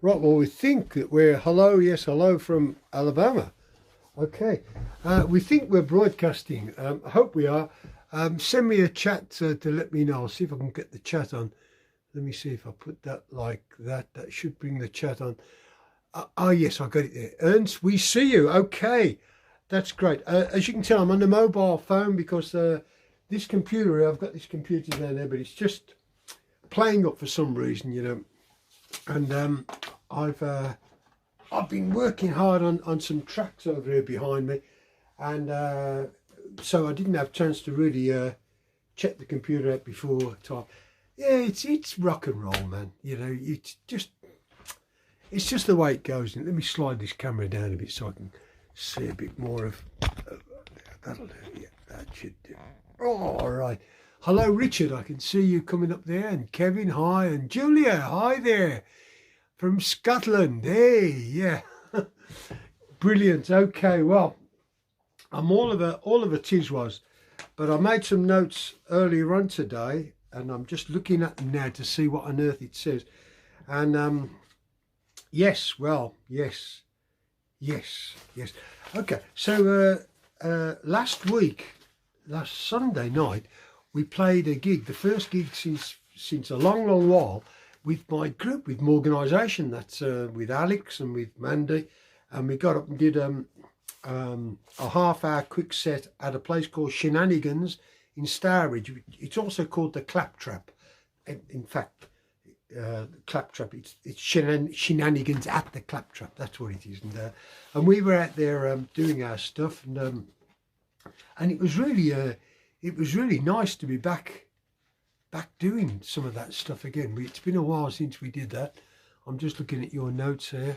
Right, well, we think that we're hello, yes, hello from Alabama. Okay, we think we're broadcasting. I hope we are. Send me a chat to let me know. I'll see if I can get the chat on. Let me see if I put that like that. That should bring the chat on. Oh, yes, I got it there. Ernst, we see you. Okay, that's great. As you can tell, I'm on the mobile phone because this computer, I've got this computer down there, but it's just playing up for some reason, you know. And I've been working hard on some tracks over here behind me, and so I didn't have a chance to really check the computer out before time. Yeah, it's rock and roll, man. You know, it's just the way it goes. And let me slide this camera down a bit so I can see a bit more of that'll do. Yeah, that should do. Oh, all right. Hello, Richard. I can see you coming up there, and Kevin, hi, and Julia, hi there. From Scotland, hey, yeah, brilliant. Okay, well, I'm all of a Tiswas, but I made some notes earlier on today, and I'm just looking at them now to see what on earth it says. And yes, well, yes. Okay, so last Sunday night, we played a gig, the first gig since a long while, with my group, with my organisation. That's with Alex and with Mandy, and we got up and did a half-hour quick set at a place called Shenanigans in Stourbridge. It's also called the Claptrap. In fact, Claptrap. It's Shenanigans at the Claptrap. That's what it is. And we were out there doing our stuff, and it was really nice to be back doing some of that stuff again. It's been a while since we did that. I'm just looking at your notes here.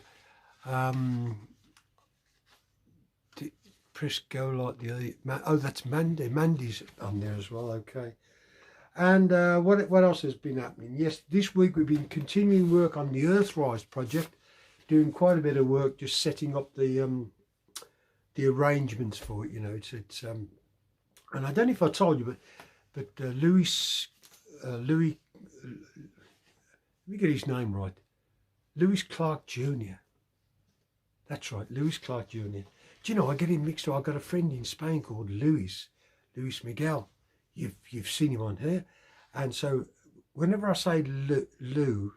Press go like the other. Oh, that's Mandy. Mandy's on there as well. Okay. And what else has been happening? Yes, this week we've been continuing work on the Earthrise project, doing quite a bit of work, just setting up the arrangements for it. You know, it's and I don't know if I told you, but Louis, let me get his name right. Louis Clark Jr. That's right, Louis Clark Jr. Do you know, I get him mixed up. I've got a friend in Spain called Louis Miguel. You've seen him on here. And so whenever I say Lou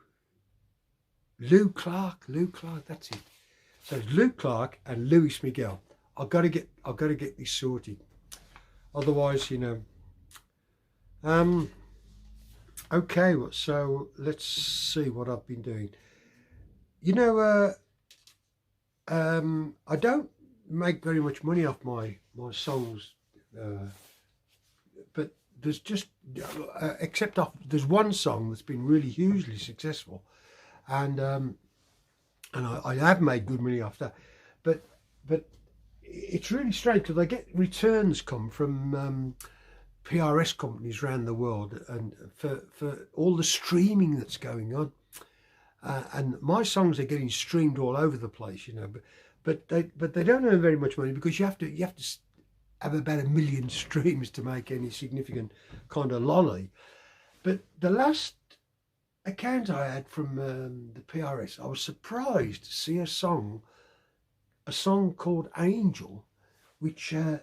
Clark, that's it. So it's Lou Clark and Louis Miguel. I've got to get this sorted. Otherwise, you know. Okay, so let's see what I've been doing. You know, I don't make very much money off my songs, but there's just there's one song that's been really hugely successful, and I have made good money off that, but it's really strange because I get returns come from PRS companies around the world, and for all the streaming that's going on, and my songs are getting streamed all over the place, you know. But they don't earn very much money because you have to have about 1 million streams to make any significant kind of lolly. But the last account I had from the PRS, I was surprised to see a song called Angel, which had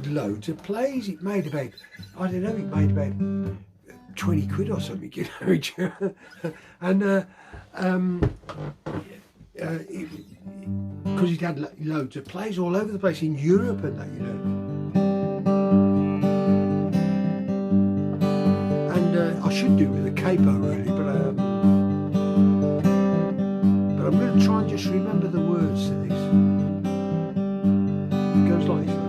loads of plays. It made about, I don't know, it made about 20 quid or something, you know. And because it had loads of plays all over the place in Europe and that, you know. And I should do it with a capo really, but I'm going to try and just remember the words to this. It goes like this.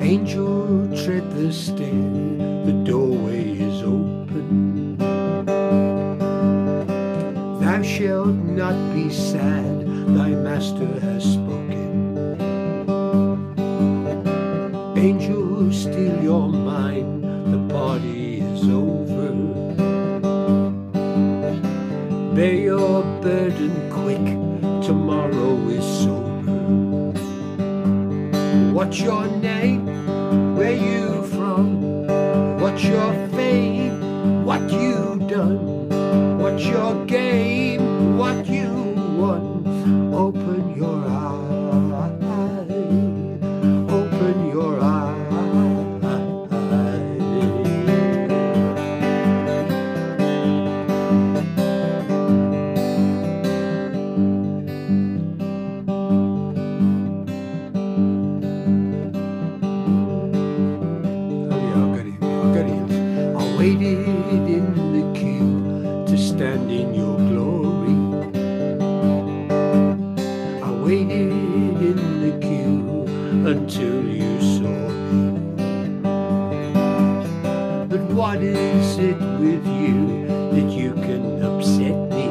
Angel, tread the stair, the doorway is open. Thou shalt not be sad, thy master has spoken. Angel, still your mind, the party is over. Bear your burden quick, tomorrow is sober. What's your name? Where you from? What's your fame? done? What's your game? What you won? Open your eye, open your eye. I waited in the queue to stand in your glory. I waited in the queue until you saw me. But what is it with you that you can upset me?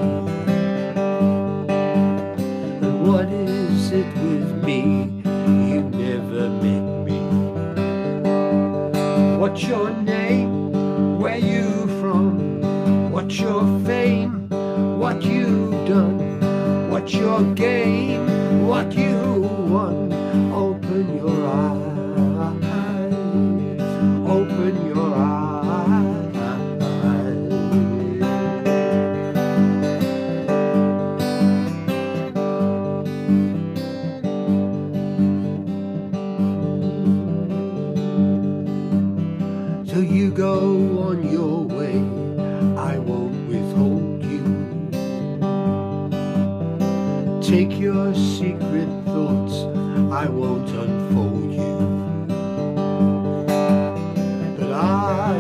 And what is it with me? You never met me. What's your name? Where you from? What's your fame? What you done? What's your game? What you won? Open your eyes, open your eyes. So you go on your way, I won't withhold you. Take your secret thoughts, I won't unfold you. But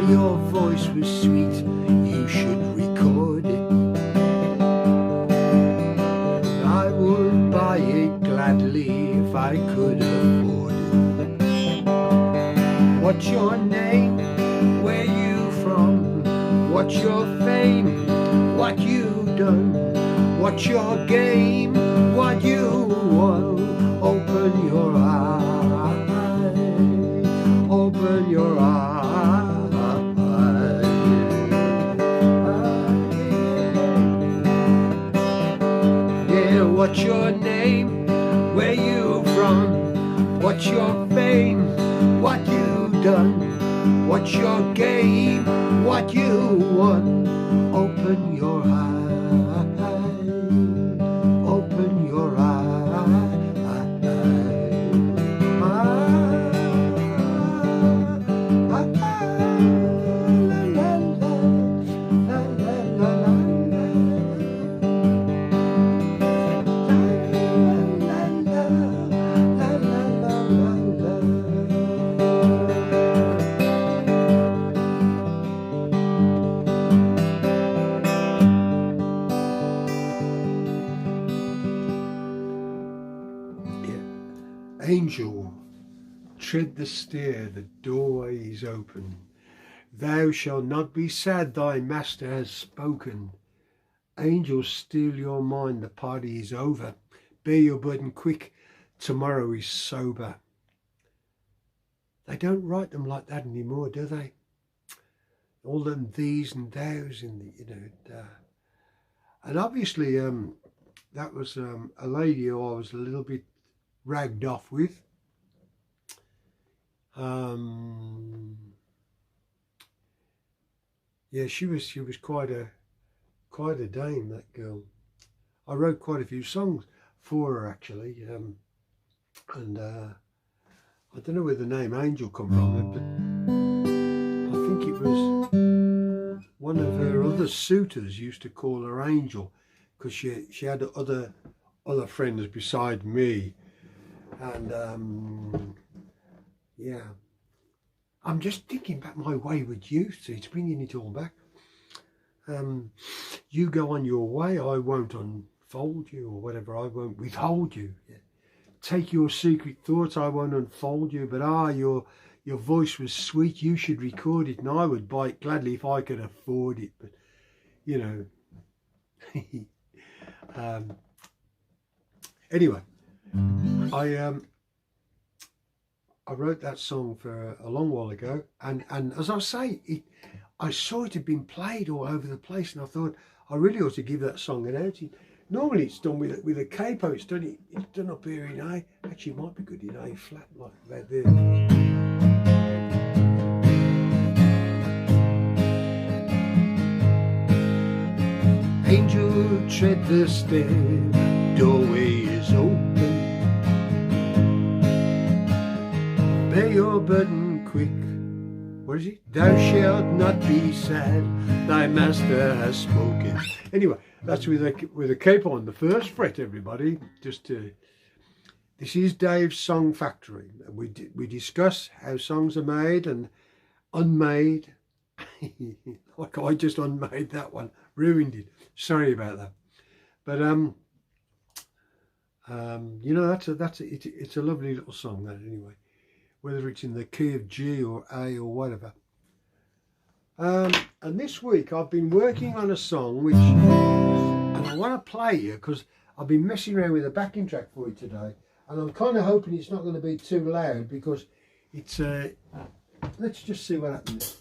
your voice was sweet, you should record it. I would buy it gladly if I could afford it. What's your name? Where you from? What's your fame? What you done? What's your game? What you won? Open your eyes, open your eyes. Yeah, what's your name? Where you from? What's your fame? What you done? What's your game? What you won? Open your eyes, open your eyes. Angel, tread the stair, the doorway is open. Thou shalt not be sad, thy master has spoken. Angel, still your mind, the party is over. Bear your burden quick, tomorrow is sober. They don't write them like that anymore, do they? All them these and thous and and obviously that was a lady who I was a little bit ragged off with. Yeah, she was quite a dame, that girl. I wrote quite a few songs for her actually, and I don't know where the name Angel come from, but I think it was one of her other suitors used to call her Angel because she had other friends beside me. And yeah, I'm just thinking about my wayward youth. It's bringing it all back. You go on your way, I won't unfold you, or whatever. I won't withhold you. Yeah. Take your secret thoughts, I won't unfold you. But your voice was sweet, you should record it, and I would buy it gladly if I could afford it. But you know, anyway. I wrote that song for a long while ago, and as I say, I saw it had been played all over the place, and I thought I really ought to give that song an outing. Normally it's done with a capo. It's done up here in A. Actually, it might be good in A flat like that there. tread the stair, doorway is open. Bear your burden quick. What is it? Thou shalt not be sad, thy master has spoken. Anyway, that's with a cape on the first fret, everybody. Just to, this is Dave's Song Factory. We discuss how songs are made and unmade. Like I just unmade that one, ruined it. Sorry about that. But you know, it's a lovely little song, that, anyway. Whether it's in the key of G or A or whatever. And this week I've been working on a song which, and I want to play you because I've been messing around with a backing track for you today, and I'm kind of hoping it's not going to be too loud because it's let's just see what happens.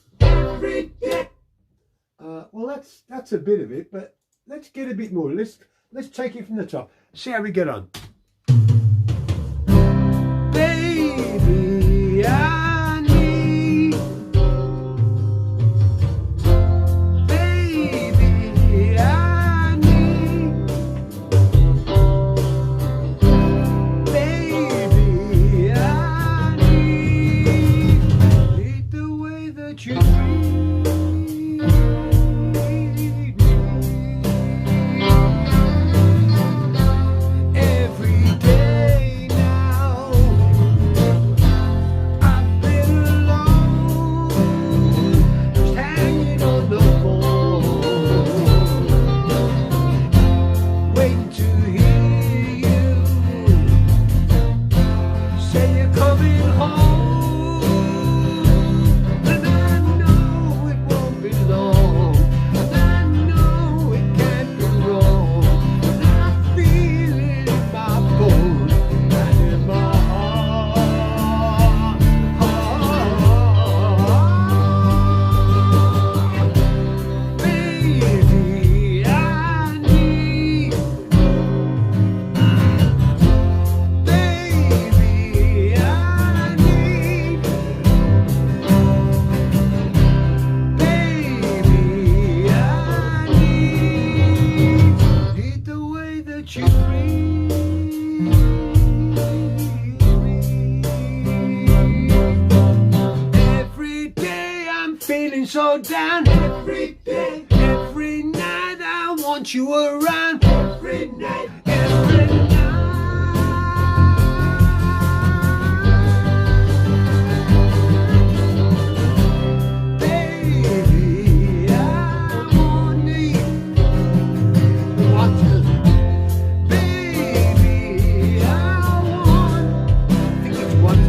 Well, that's a bit of it, but let's get a bit more. Let's take it from the top. See how we get on. Baby, I need. Baby, I need. Baby, I need the way that you treat. So down every day, every night I want you around. Every night, every night. Baby, I want you. Baby, I want. I think it's one.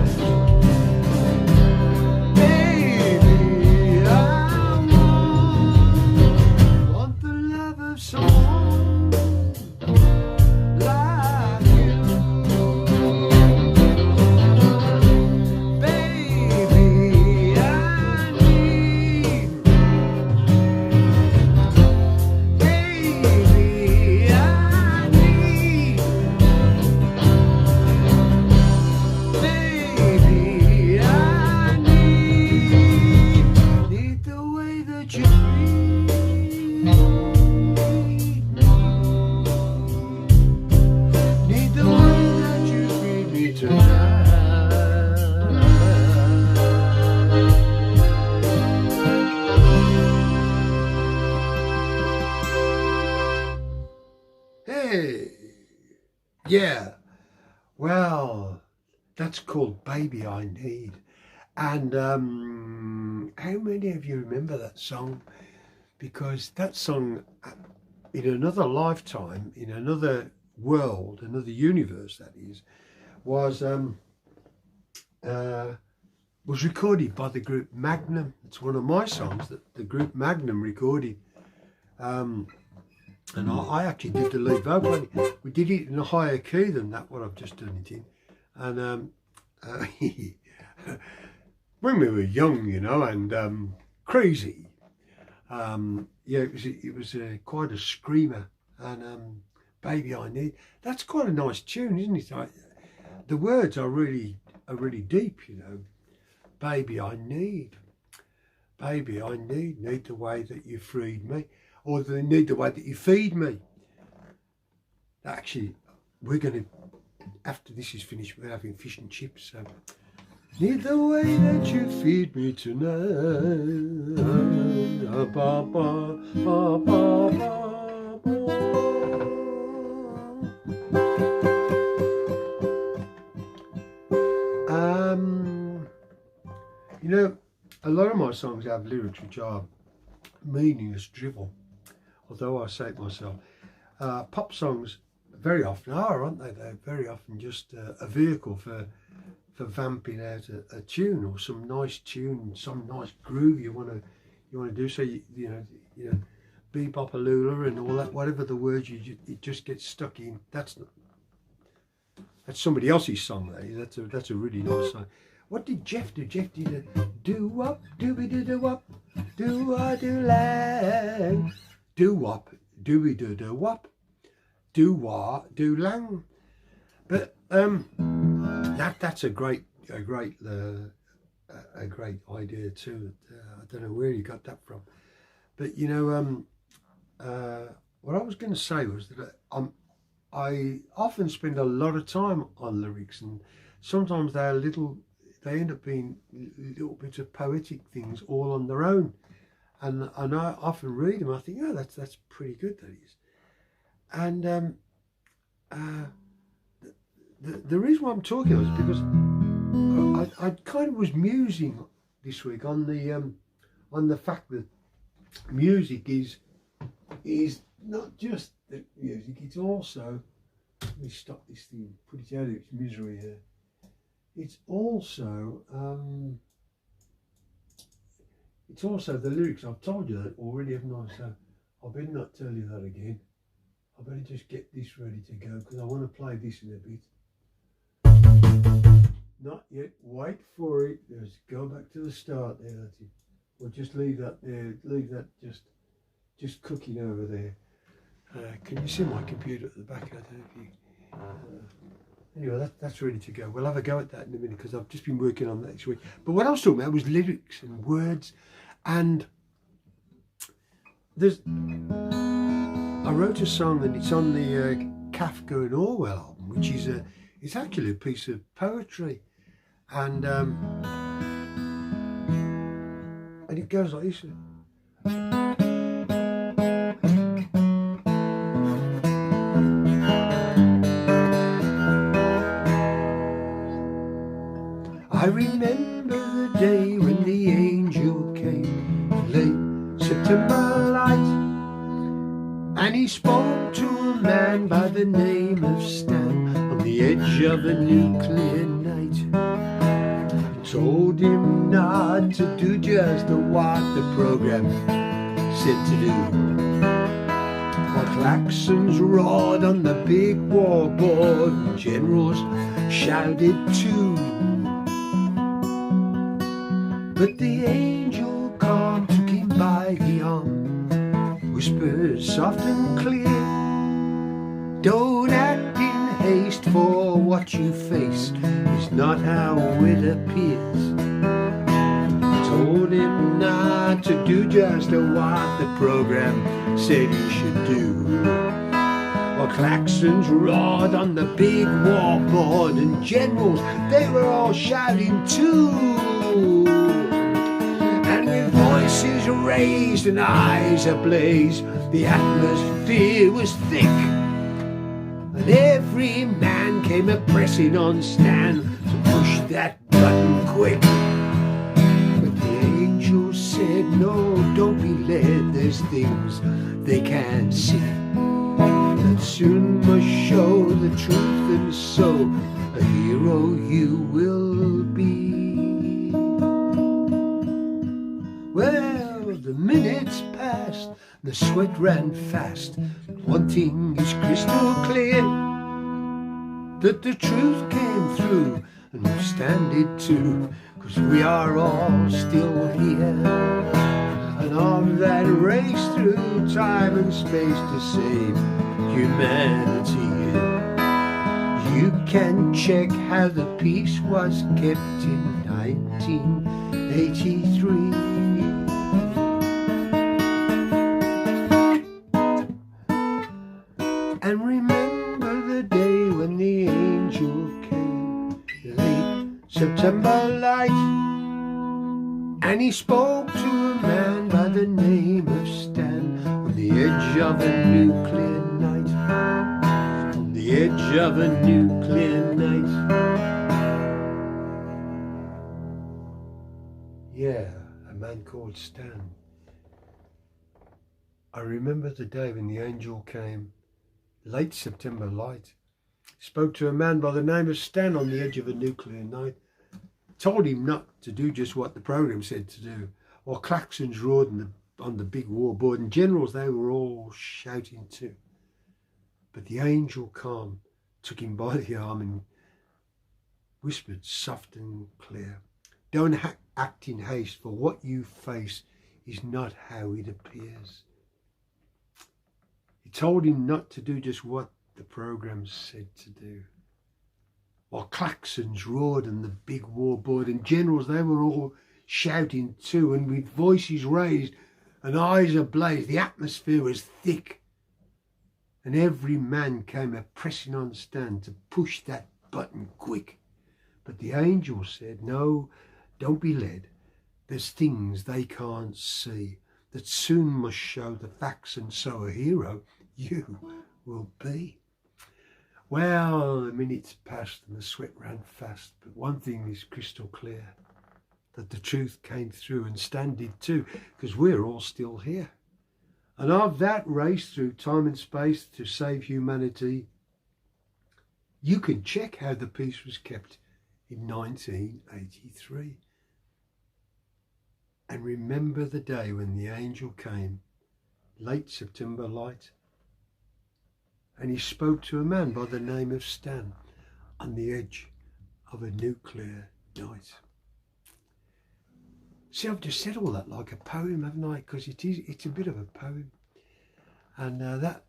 Yeah, well, that's called Baby I Need. And how many of you remember that song? Because that song, in another lifetime, in another world, another universe that is, was recorded by the group Magnum. It's one of my songs that the group Magnum recorded. And I actually did the lead vocal. We did it in a higher key than that, what I've just done it in. And when we were young, you know, and crazy, yeah, it was quite a screamer. And Baby I Need, that's quite a nice tune, isn't it? The words are really deep, you know. Baby I need, need the way that you freed me. Or they need the way that you feed me. Actually, we're going to, after this is finished, we're having fish and chips. So. Need the way that you feed me tonight. Ba, ba, ba, ba, ba, you know, a lot of my songs have lyrics which are meaningless drivel, although I say it myself. Pop songs very often are, aren't they? They're very often just a vehicle for vamping out a tune, or some nice tune, some nice groove you want to do. So you know bebop-a-lula and all that, whatever the words it just gets stuck in. That's somebody else's song. That's a really nice song. What did Jeff do? Jeff did a do-wop, dooby-doo-doo-wop, do-wah-do-lang, do-wop, dooby-doo-doo-wop, do-wah-do-lang. But that's a great idea too. I don't know where you got that from, but you know, what I was going to say was that I often spend a lot of time on lyrics, and sometimes they end up being little bits of poetic things all on their own, and I often read them. I think, oh, that's pretty good, that is. And the reason why I'm talking is because I kind of was musing this week on the fact that music is not just the music, it's also, let me stop this thing, put it out of its misery here. It's also the lyrics. I've told you that already, haven't I? So I better not tell you that again. I better just get this ready to go, because I want to play this in a bit. Not yet, wait for it. Let's go back to the start there. That's it. Or just leave that there, leave that just cooking over there. Can you see my computer at the back? I don't know if you... Anyway, that's ready to go. We'll have a go at that in a minute, because I've just been working on that this week. But what I was talking about was lyrics and words, and I wrote a song, and it's on the Kafka and Orwell album, which is it's actually a piece of poetry, and it goes like this. I remember the day when the angel came, late September light, and he spoke to a man by the name of Stan on the edge of a nuclear night. He told him not to do just what the program said to do. While klaxons roared on the big war board, and generals shouted too. But the angel calm took him by the arm, whispered soft and clear, don't act in haste, for what you face is not how it appears. Told him not to do just what the program said he should do. While klaxons roared on the big war board, and generals, they were all shouting too. And with voices raised and eyes ablaze, the atmosphere was thick, and every man came a-pressing on Stan to push that button quick. But the angel said, no, don't be led, there's things they can't see that soon must show the truth, and so a hero you will be. Well, the minutes passed, the sweat ran fast. One thing is crystal clear, that the truth came through, and we'll stand it too, 'cause we are all still here. And on that race through time and space to save humanity, you can check how the peace was kept in 1983. And remember September light. And he spoke to a man by the name of Stan on the edge of a nuclear night. On the edge of a nuclear night. Yeah, a man called Stan. I remember the day when the angel came, late September light. Spoke to a man by the name of Stan on the edge of a nuclear night. Told him not to do just what the program said to do. While klaxons roared on the big war board, and generals, they were all shouting too. But the angel calm took him by the arm and whispered soft and clear, don't act in haste, for what you face is not how it appears. He told him not to do just what the program said to do. While klaxons roared on the big war board, and generals, they were all shouting too, and with voices raised and eyes ablaze, the atmosphere was thick, and every man came a pressing on Stan to push that button quick. But the angel said, no, don't be led. There's things they can't see that soon must show the facts, and so a hero you will be. Well, the minutes passed and the sweat ran fast, but one thing is crystal clear, that the truth came through, and Stan did too, because we're all still here. And of that race through time and space to save humanity, you can check how the peace was kept in 1983. And remember the day when the angel came, late September light, and he spoke to a man by the name of Stan on the edge of a nuclear night. See, I've just said all that like a poem, haven't I? Because it's a bit of a poem. And that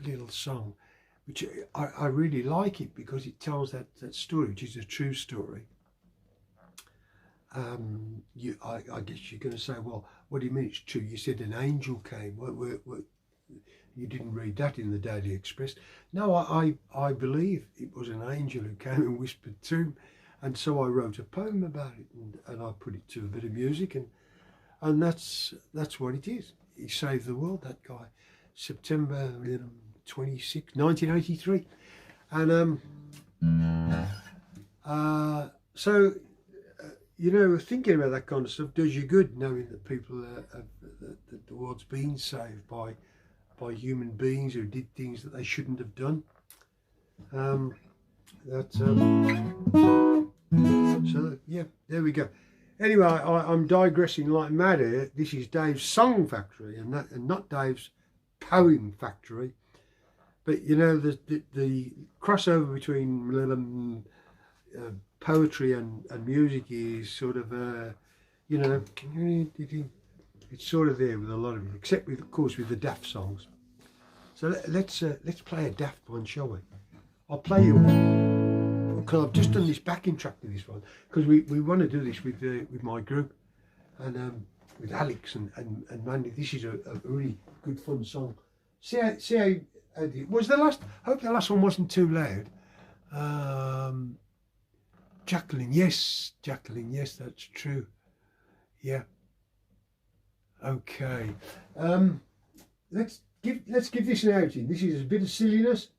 little song, which I really like it because it tells that story, which is a true story. I guess you're going to say, well, what do you mean it's true? You said an angel came. What, you didn't read that in the Daily Express. No, I believe it was an angel who came and whispered to him. And so I wrote a poem about it, and I put it to a bit of music, and that's what it is. He saved the world, that guy. September 26, 1983. And so, you know, thinking about that kind of stuff does you good, knowing that people that the world's been saved by human beings who did things that they shouldn't have done. So yeah, there we go. Anyway, I'm digressing like mad here. This is Dave's Song Factory, and not Dave's Poem Factory. But you know, the crossover between poetry and music is sort of you know, it's sort of there with a lot of it, except with, of course, with the Daft songs. So let's play a Daft one, shall we? I'll play you one, because I've just done this backing track to this one, because we want to do this with my group, and with Alex and Mandy. This is a really good fun song. See how was the last? Hope the last one wasn't too loud. Jacqueline, yes, that's true. Yeah. Okay. Let's give this an outing. This is a bit of silliness.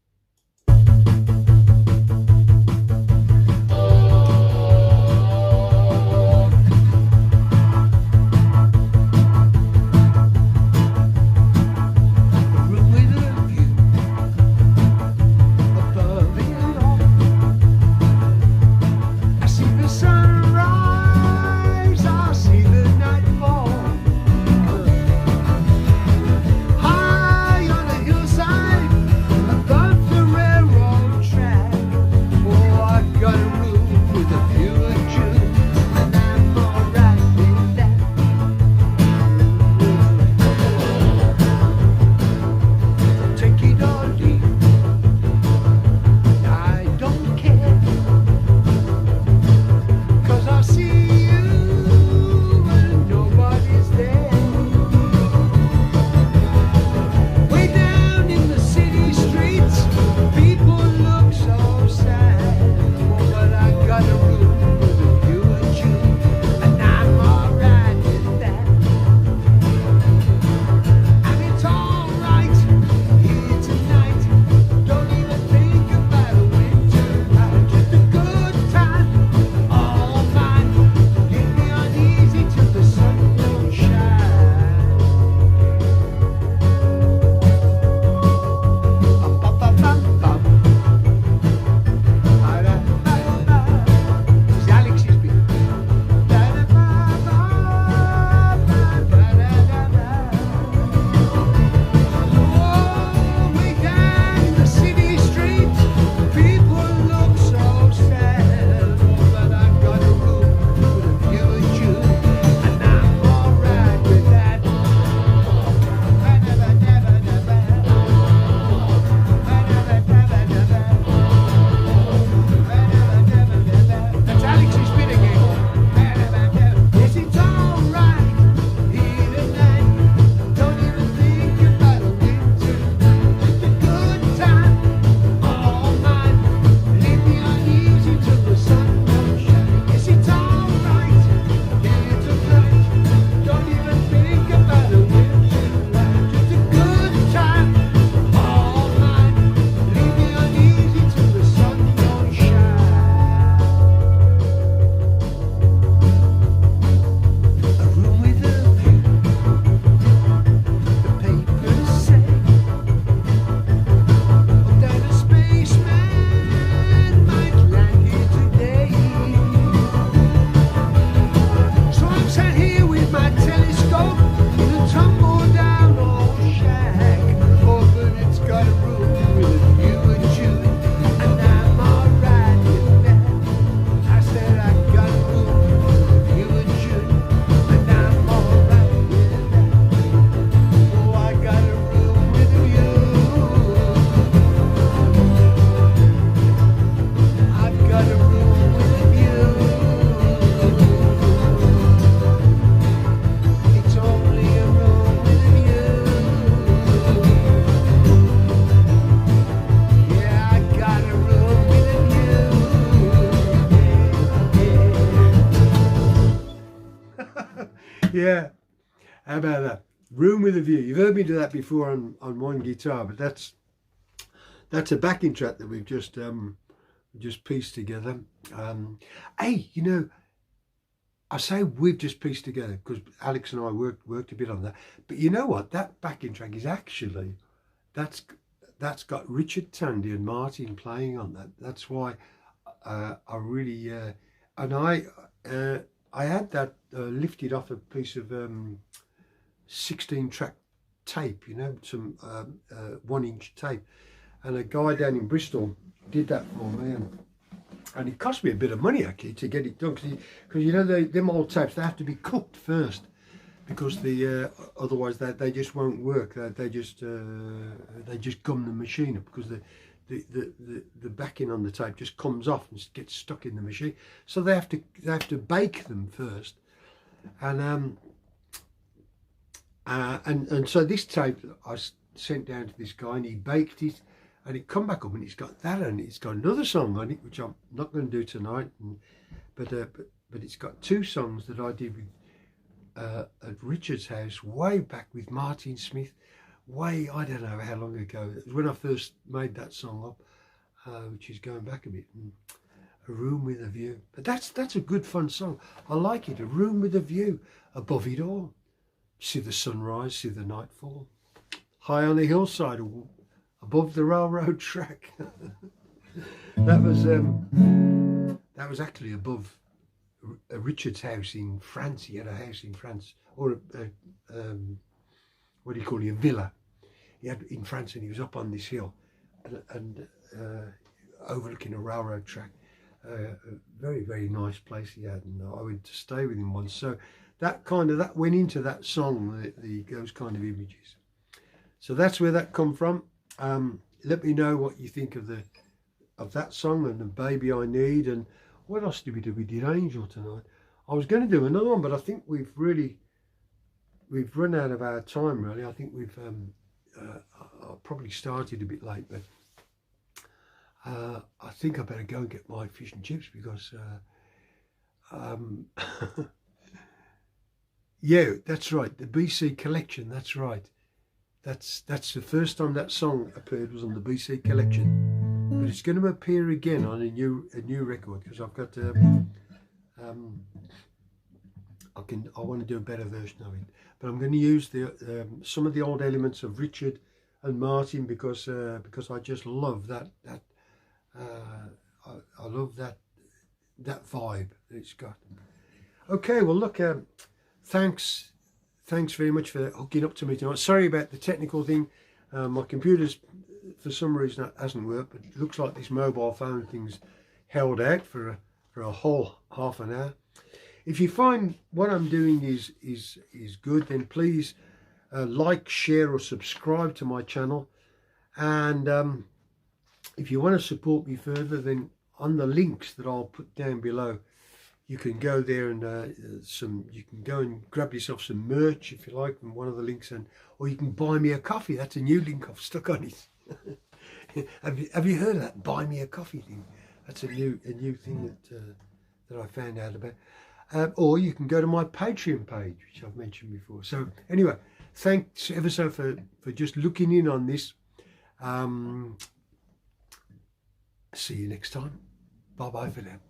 High on a hillside above Yeah, how about that? Room with a View. You've heard me do that before on one guitar, but that's a backing track that we've just pieced together. Hey, you know, I say we've just pieced together because Alex and I worked a bit on that. But you know what? That backing track is actually that's got Richard Tandy and Martin playing on that. That's why I really and I had that lifted off a piece of 16 track tape, you know, some 1-inch tape, and a guy down in Bristol did that for me, and it cost me a bit of money actually to get it done because you know them old tapes, they have to be cooked first because otherwise they just won't work. They just gum the machine up because the backing on the tape just comes off and gets stuck in the machine. So they have to bake them first, and so this tape I sent down to this guy and he baked it, and it come back up and it's got that, and it's got another song on it which I'm not going to do tonight, but it's got 2 songs that I did with at Richard's house way back with Martin Smith, I don't know how long ago. It was when I first made that song up, which is going back a bit. A Room with a View, but that's a good fun song. I like it. A room with a view above it all. See the sunrise, see the nightfall, high on the hillside, above the railroad track. that was actually above Richard's house in France. He had a house in France, or what do you call it, a villa. He had in France, and he was up on this hill, and overlooking a railroad track. A very, very nice place he had, and I went to stay with him once. So that went into that song, those kind of images. So that's where that come from. Let me know what you think of that song and the Baby I Need, and what else did we do? We did Angel tonight. I was going to do another one, but I think we've run out of our time really. I think I probably started a bit late, but I think I better go and get my fish and chips because yeah, that's right, the BC collection, that's right. That's the first time that song appeared was on the BC collection, but it's going to appear again on a new record because I've got I want to do a better version of it, but I'm going to use some of the old elements of Richard and Martin because I just love that I love that vibe that it's got. Okay, well look, thanks very much for hooking up to me tonight. Sorry about the technical thing. My computer's for some reason hasn't worked, but it looks like this mobile phone thing's held out for a whole half an hour. If you find what I'm doing is good, then please like, share or subscribe to my channel. And if you want to support me further, then on the links that I'll put down below, you can go there and you can go and grab yourself some merch if you like from one of the links, or you can buy me a coffee. That's a new link I've stuck on it. have you heard of that buy me a coffee thing? That's a new thing that I found out about. Or you can go to my Patreon page, which I've mentioned before. So anyway, thanks ever so for just looking in on this. See you next time. Bye bye for now.